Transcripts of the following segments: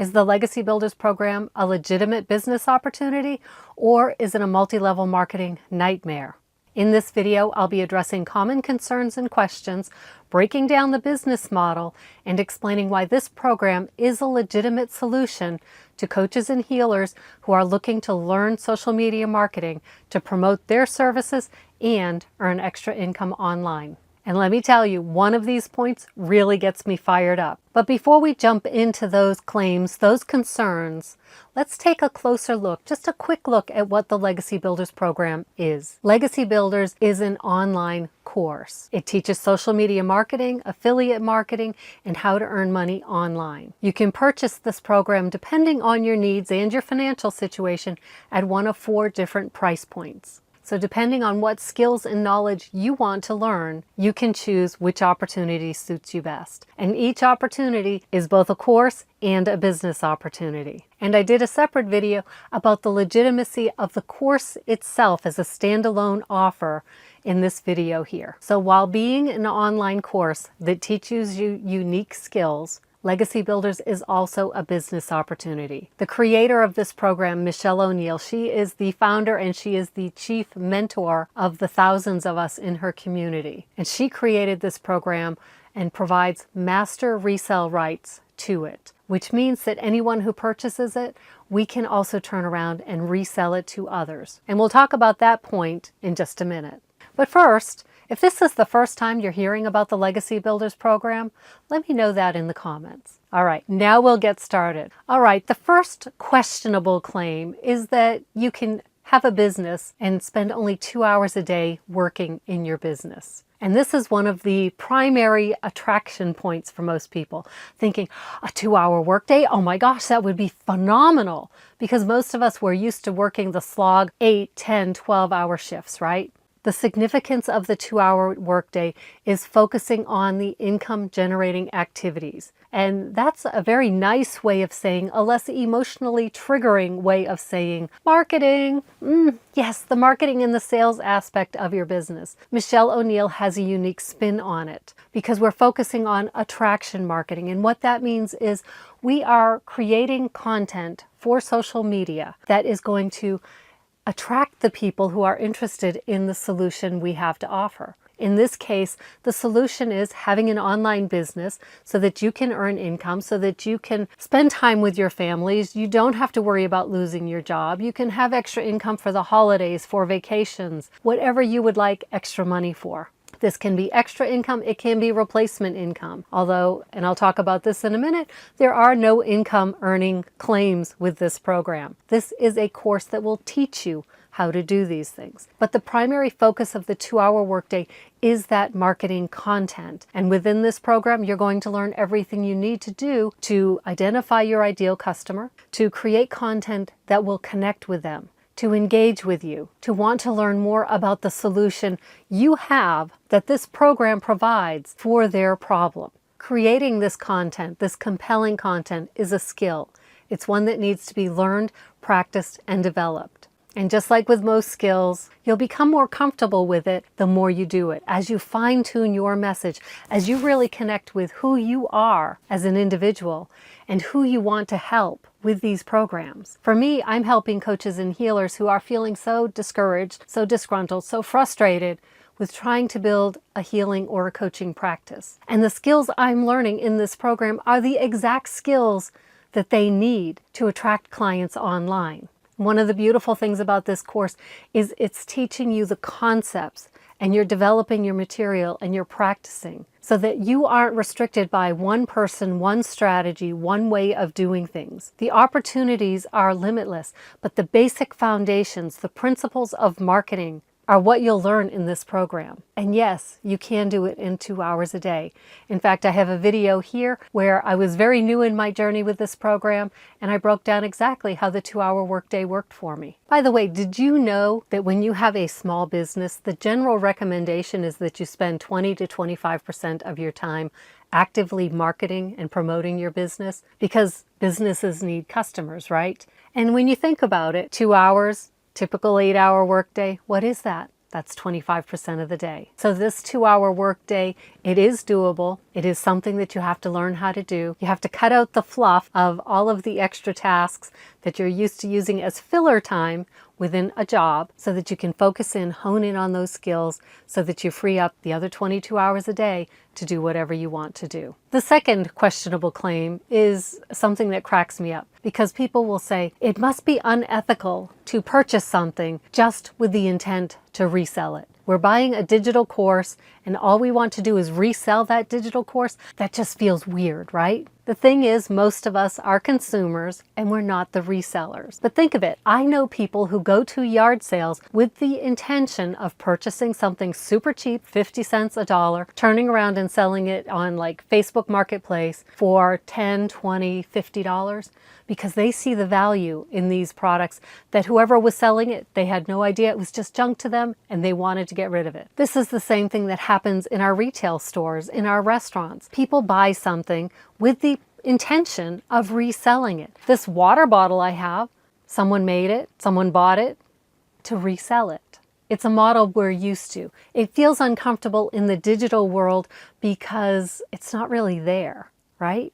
Is the Legacy Builders program a legitimate business opportunity, or is it a multi-level marketing nightmare? In this video, I'll be addressing common concerns and questions, breaking down the business model, and explaining why this program is a legitimate solution to coaches and healers who are looking to learn social media marketing to promote their services and earn extra income online. And let me tell you, one of these points really gets me fired up. But before we jump into those claims, those concerns, let's take a closer look, just a quick look at what the Legacy Builders program is. Legacy Builders is an online course. It teaches social media marketing, affiliate marketing, and how to earn money online. You can purchase this program depending on your needs and your financial situation at one of 4 different price points. So depending on what skills and knowledge you want to learn, you can choose which opportunity suits you best. And each opportunity is both a course and a business opportunity. And I did a separate video about the legitimacy of the course itself as a standalone offer in this video here. So while being an online course that teaches you unique skills, Legacy Builders is also a business opportunity. The creator of this program, Michelle O'Neill, she is the founder and she is the chief mentor of the thousands of us in her community. And she created this program and provides master resale rights to it, which means that anyone who purchases it, we can also turn around and resell it to others. And we'll talk about that point in just a minute. But first, if this is the first time you're hearing about the Legacy Builders program, let me know that in the comments. All right, now we'll get started. All right, the first questionable claim is that you can have a business and spend only 2 hours a day working in your business. And this is one of the primary attraction points for most people, thinking a 2-hour workday, oh my gosh, that would be phenomenal. Because most of us were used to working the slog 8, 10, 12-hour shifts, right? The significance of the 2-hour workday is focusing on the income-generating activities. And that's a very nice way of saying, a less emotionally triggering way of saying marketing. Yes, the marketing and the sales aspect of your business. Michelle O'Neill has a unique spin on it because we're focusing on attraction marketing. And what that means is we are creating content for social media that is going to attract the people who are interested in the solution we have to offer. In this case, the solution is having an online business so that you can earn income, so that you can spend time with your families. You don't have to worry about losing your job. You can have extra income for the holidays, for vacations, whatever you would like extra money for. This can be extra income, it can be replacement income. Although, and I'll talk about this in a minute, there are no income earning claims with this program. This is a course that will teach you how to do these things. But the primary focus of the 2-hour workday is that marketing content. And within this program, you're going to learn everything you need to do to identify your ideal customer, to create content that will connect with them, to engage with you, to want to learn more about the solution you have that this program provides for their problem. Creating this content, this compelling content, is a skill. It's one that needs to be learned, practiced, and developed. And just like with most skills, you'll become more comfortable with it the more you do it. As you fine-tune your message, as you really connect with who you are as an individual and who you want to help with these programs. For me, I'm helping coaches and healers who are feeling so discouraged, so disgruntled, so frustrated with trying to build a healing or a coaching practice. And the skills I'm learning in this program are the exact skills that they need to attract clients online. One of the beautiful things about this course is it's teaching you the concepts, and you're developing your material and you're practicing so that you aren't restricted by one person, one strategy, one way of doing things. The opportunities are limitless, but the basic foundations, the principles of marketing, are what you'll learn in this program. And yes, you can do it in 2 hours a day. In fact, I have a video here where I was very new in my journey with this program, and I broke down exactly how the 2-hour workday worked for me. By the way, did you know that when you have a small business, the general recommendation is that you spend 20 to 25% of your time actively marketing and promoting your business? Because businesses need customers, right? And when you think about it, 2 hours, typical 8-hour workday, what is that? That's 25% of the day. So this 2-hour workday, it is doable. It is something that you have to learn how to do. You have to cut out the fluff of all of the extra tasks that you're used to using as filler time within a job so that you can focus in, hone in on those skills so that you free up the other 22 hours a day to do whatever you want to do. The second questionable claim is something that cracks me up because people will say it must be unethical to purchase something just with the intent to resell it. We're buying a digital course and all we want to do is resell that digital course. That just feels weird, right? The thing is, most of us are consumers and we're not the resellers. But think of it. I know people who go to yard sales with the intention of purchasing something super cheap, 50 cents a dollar, turning around and selling it on like Facebook Marketplace for $10, $20, $50 because they see the value in these products that whoever was selling it, they had no idea it was just junk to them and they wanted to get rid of it. This is the same thing that happens in our retail stores, in our restaurants. People buy something with the intention of reselling it. This water bottle I have, someone made it, someone bought it to resell it. It's a model we're used to. It feels uncomfortable in the digital world because it's not really there, right?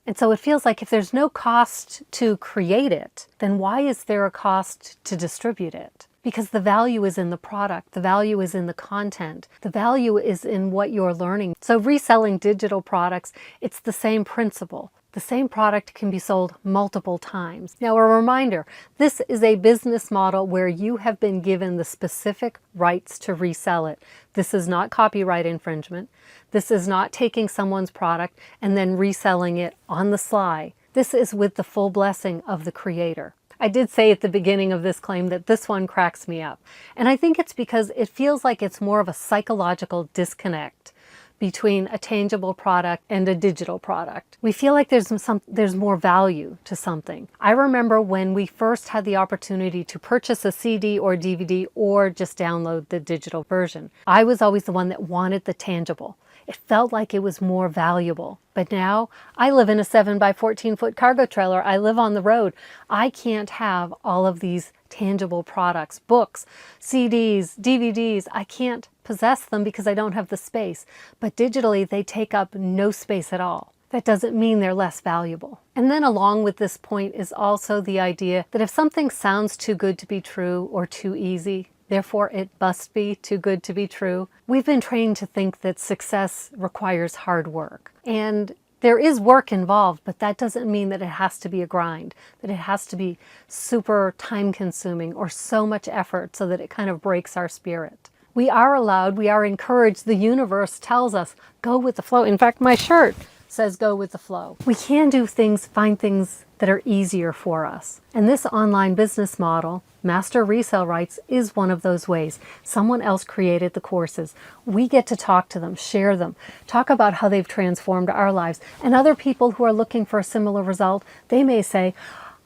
And so it feels like if there's no cost to create it, then why is there a cost to distribute it? Because the value is in the product, the value is in the content, the value is in what you're learning. So reselling digital products, it's the same principle. The same product can be sold multiple times. Now, a reminder, this is a business model where you have been given the specific rights to resell it. This is not copyright infringement. This is not taking someone's product and then reselling it on the sly. This is with the full blessing of the creator. I did say at the beginning of this claim that this one cracks me up. And I think it's because it feels like it's more of a psychological disconnect between a tangible product and a digital product. We feel like there's more value to something. I remember when we first had the opportunity to purchase a CD or DVD or just download the digital version. I was always the one that wanted the tangible. It felt like it was more valuable. But now I live in a 7 by 14 foot cargo trailer. I live on the road. I can't have all of these tangible products, books, CDs, DVDs. I can't possess them because I don't have the space. But digitally, they take up no space at all. That doesn't mean they're less valuable. And then along with this point is also the idea that if something sounds too good to be true or too easy, therefore it must be too good to be true. We've been trained to think that success requires hard work. And there is work involved, but that doesn't mean that it has to be a grind, that it has to be super time-consuming or so much effort so that it kind of breaks our spirit. We are allowed, we are encouraged, the universe tells us, go with the flow. In fact, my shirt says go with the flow. We can do things, find things that are easier for us. And this online business model, Master Resale Rights, is one of those ways. Someone else created the courses. We get to talk to them, share them, talk about how they've transformed our lives. And other people who are looking for a similar result, they may say,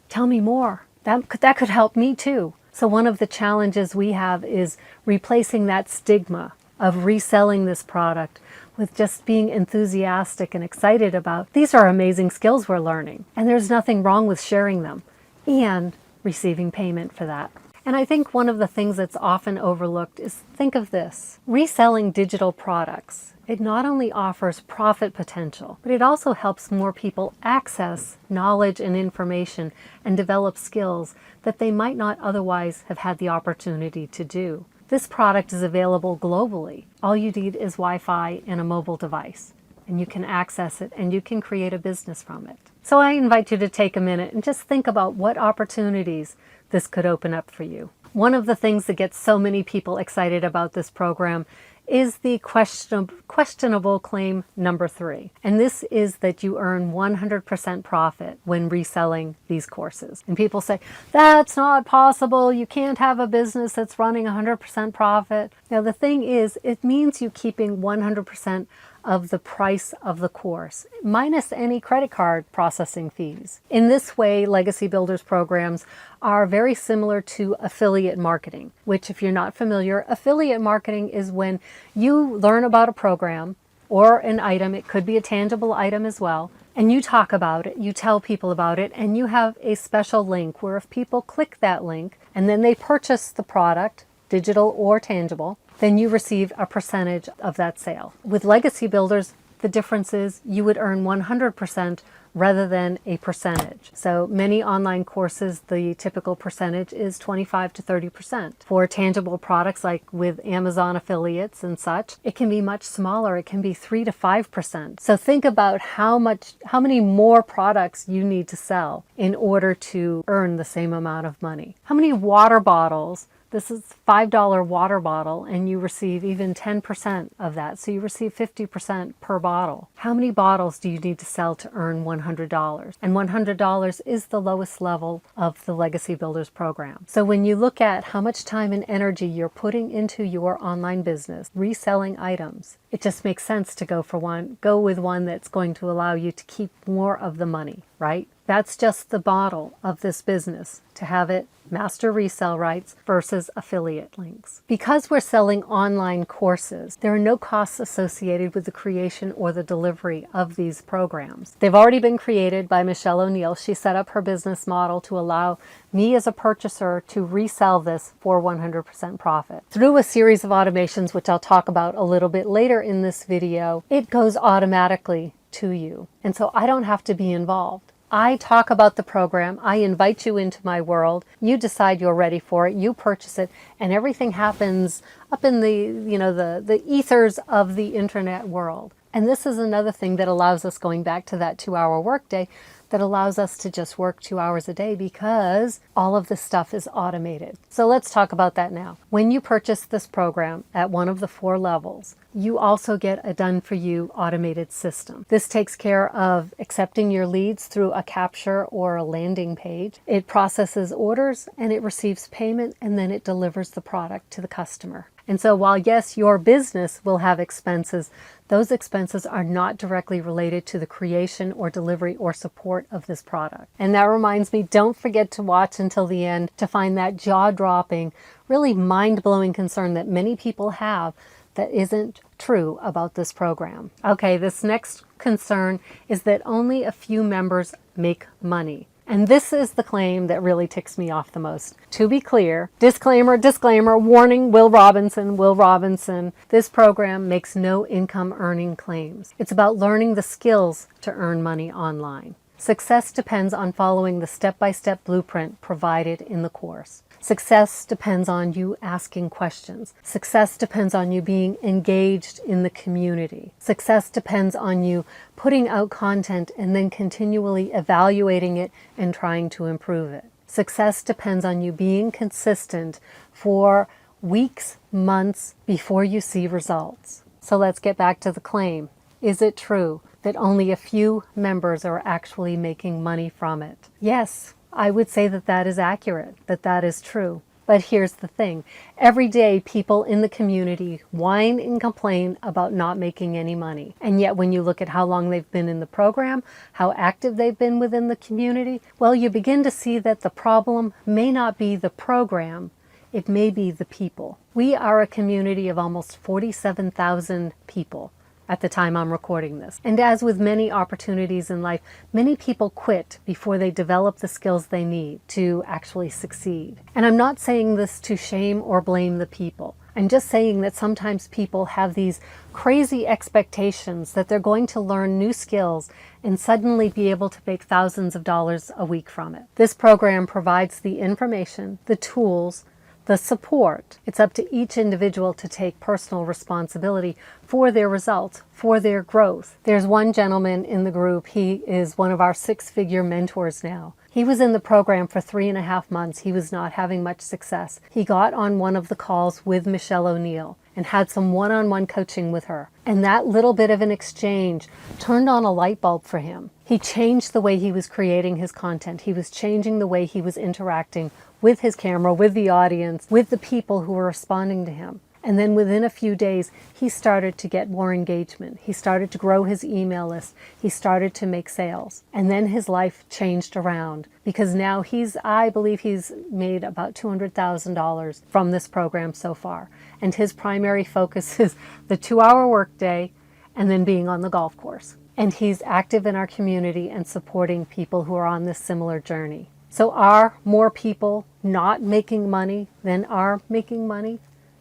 tell me more. That could help me too. So one of the challenges we have is replacing that stigma of reselling this product with just being enthusiastic and excited about, these are amazing skills we're learning. And there's nothing wrong with sharing them and receiving payment for that. And I think one of the things that's often overlooked is, think of this, reselling digital products. It not only offers profit potential, but it also helps more people access knowledge and information and develop skills that they might not otherwise have had the opportunity to do. This product is available globally. All you need is Wi-Fi and a mobile device, and you can access it and you can create a business from it. So I invite you to take a minute and just think about what opportunities this could open up for you. One of the things that gets so many people excited about this program is the questionable claim number 3. And this is that you earn 100% profit when reselling these courses. And people say, that's not possible. You can't have a business that's running 100% profit. Now, the thing is, it means you keeping 100% of the price of the course, minus any credit card processing fees. In this way, Legacy Builders programs are very similar to affiliate marketing, which, if you're not familiar, affiliate marketing is when you learn about a program or an item, it could be a tangible item as well, and you talk about it, you tell people about it, and you have a special link where if people click that link and then they purchase the product, digital or tangible, then you receive a percentage of that sale. With legacy builders, the difference is you would earn 100% rather than a percentage. So many online courses, the typical percentage is 25 to 30%. For tangible products like with Amazon affiliates and such, it can be much smaller. It can be 3 to 5%. So think about how many more products you need to sell in order to earn the same amount of money. How many water bottles? This is $5 water bottle and you receive even 10% of that. So you receive 50% per bottle. How many bottles do you need to sell to earn $100? And $100 is the lowest level of the Legacy Builders program. So when you look at how much time and energy you're putting into your online business, reselling items, it just makes sense to go with one that's going to allow you to keep more of the money, right? That's just the model of this business, to have it master resale rights versus affiliate links. Because we're selling online courses, there are no costs associated with the creation or the delivery of these programs. They've already been created by Michelle O'Neill. She set up her business model to allow me as a purchaser to resell this for 100% profit. Through a series of automations, which I'll talk about a little bit later in this video, it goes automatically to you. And so I don't have to be involved. I talk about the program, I invite you into my world, you decide you're ready for it, you purchase it, and everything happens up in the ethers of the internet world. And this is another thing that allows us, going back to that 2-hour workday, that allows us to just work 2 hours a day because all of this stuff is automated. So let's talk about that now. When you purchase this program at one of the 4 levels, you also get a done-for-you automated system. This takes care of accepting your leads through a capture or a landing page. It processes orders and it receives payment, and then it delivers the product to the customer. And so while yes, your business will have expenses, those expenses are not directly related to the creation or delivery or support of this product. And that reminds me, don't forget to watch until the end to find that jaw-dropping, really mind-blowing concern that many people have that isn't true about this program. Okay, this next concern is that only a few members make money. And this is the claim that really ticks me off the most. To be clear, disclaimer, warning, Will Robinson, this program makes no income earning claims. It's about learning the skills to earn money online. Success depends on following the step-by-step blueprint provided in the course. Success depends on you asking questions. Success depends on you being engaged in the community. Success depends on you putting out content and then continually evaluating it and trying to improve it. Success depends on you being consistent for weeks, months before you see results. So let's get back to the claim. Is it true that only a few members are actually making money from it? Yes. I would say that that is accurate, that is true. But here's the thing. Every day, people in the community whine and complain about not making any money. And yet, when you look at how long they've been in the program, how active they've been within the community, well, you begin to see that the problem may not be the program, it may be the people. We are a community of almost 47,000 people at the time I'm recording this. And as with many opportunities in life, many people quit before they develop the skills they need to actually succeed. And I'm not saying this to shame or blame the people. I'm just saying that sometimes people have these crazy expectations that they're going to learn new skills and suddenly be able to make thousands of dollars a week from it. This program provides the information, the tools, the support. It's up to each individual to take personal responsibility for their results, for their growth. There's one gentleman in the group, he is one of our 6-figure mentors now. He was in the program for 3.5 months. He was not having much success. He got on one of the calls with Michelle O'Neill and had some one-on-one coaching with her. And that little bit of an exchange turned on a light bulb for him. He changed the way he was creating his content. He was changing the way he was interacting with his camera, with the audience, with the people who were responding to him. And then within a few days, he started to get more engagement. He started to grow his email list. He started to make sales. And then his life changed around because now I believe he's made about $200,000 from this program so far. And his primary focus is the 2-hour workday and then being on the golf course. And he's active in our community and supporting people who are on this similar journey. So are more people not making money than are making money?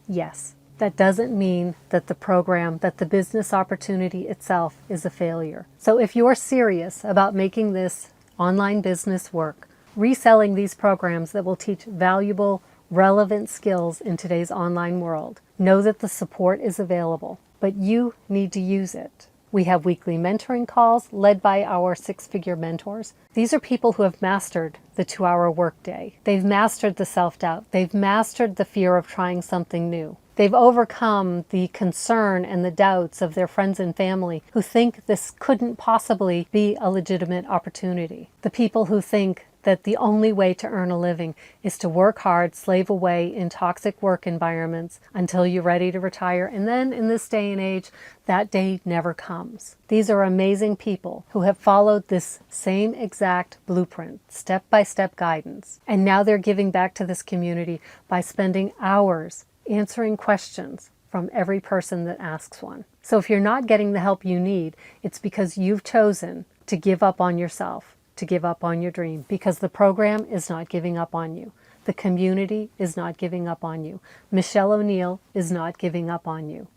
Yes. That doesn't mean that the program, that the business opportunity itself is a failure. So if you're serious about making this online business work, reselling these programs that will teach valuable, relevant skills in today's online world, know that the support is available, but you need to use it. We have weekly mentoring calls led by our six-figure mentors. These are people who have mastered the 2-hour workday. They've mastered the self-doubt. They've mastered the fear of trying something new. They've overcome the concern and the doubts of their friends and family who think this couldn't possibly be a legitimate opportunity. The people who think that the only way to earn a living is to work hard, slave away in toxic work environments until you're ready to retire. And then in this day and age, that day never comes. These are amazing people who have followed this same exact blueprint, step-by-step guidance. And now they're giving back to this community by spending hours answering questions from every person that asks one. So if you're not getting the help you need, it's because you've chosen to give up on yourself, to give up on your dream, because the program is not giving up on you. The community is not giving up on you. Michelle O'Neill is not giving up on you.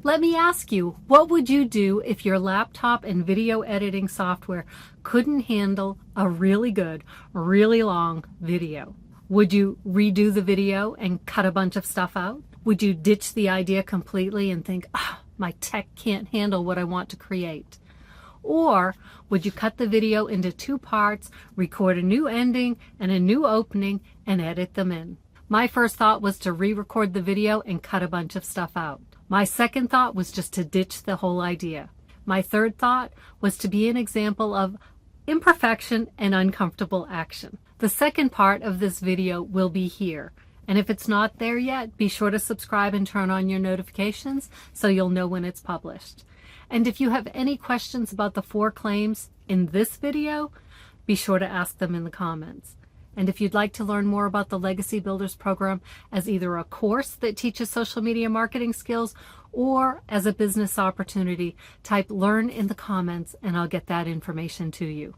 Let me ask you, what would you do if your laptop and video editing software couldn't handle a really good, really long video? Would you redo the video and cut a bunch of stuff out? Would you ditch the idea completely and think, my tech can't handle what I want to create? Or would you cut the video into 2 parts, record a new ending and a new opening, and edit them in? My first thought was to re-record the video and cut a bunch of stuff out. My second thought was just to ditch the whole idea. My third thought was to be an example of imperfection and uncomfortable action. The second part of this video will be here. And if it's not there yet, be sure to subscribe and turn on your notifications so you'll know when it's published. And if you have any questions about the 4 claims in this video, be sure to ask them in the comments. And if you'd like to learn more about the Legacy Builders program as either a course that teaches social media marketing skills or as a business opportunity, type "learn" in the comments and I'll get that information to you.